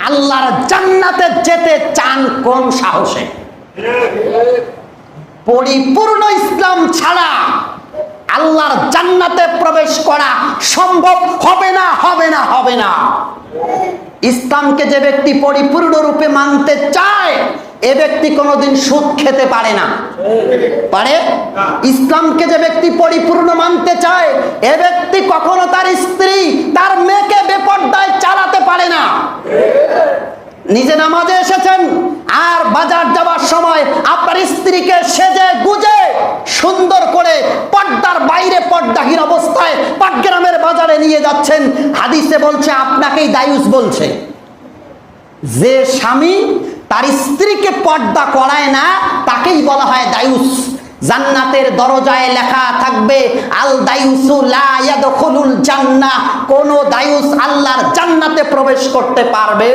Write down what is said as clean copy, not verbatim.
আল্লাহর জান্নাতে যেতে চান কোন সাহসে? পরিপূর্ণ ইসলাম ছাড়া আল্লাহর জান্নাতে প্রবেশ করা সম্ভব হবে না, হবে না, হবে না। ইসলামকে যে ব্যক্তি পরিপূর্ণ রূপে মানতে চায় এ ব্যক্তি কোনোদিন সুদ খেতে পারে না। পারে? ইসলামকে যে ব্যক্তি পরিপূর্ণ মানতে চায় এ ব্যক্তি কখনো তার স্ত্রী, তার মেয়েকে বেপরদায় চালাতে পারে না। নিজে নামাজে এসেছেন আর বাজার যাওয়ার সময় আপনার স্ত্রীকে সেজে গুজে সুন্দর করে পর্দার বাইরে পর্দাহীন অবস্থায় পাটগ্রামের বাজারে নিয়ে যাচ্ছেন, হাদিসে বলছে আপনাকেই দায়ুস বলছে। যে স্বামী তার স্ত্রীকে পর্দা করায় না তাকেই বলা হয় দায়ুস। জান্নাতের দরজায় লেখা থাকবে আল দায়ুসু লা ইয়াদখুলুল জান্নাহ, কোন দায়ুস আল্লাহর জান্নাতে প্রবেশ করতে পারবে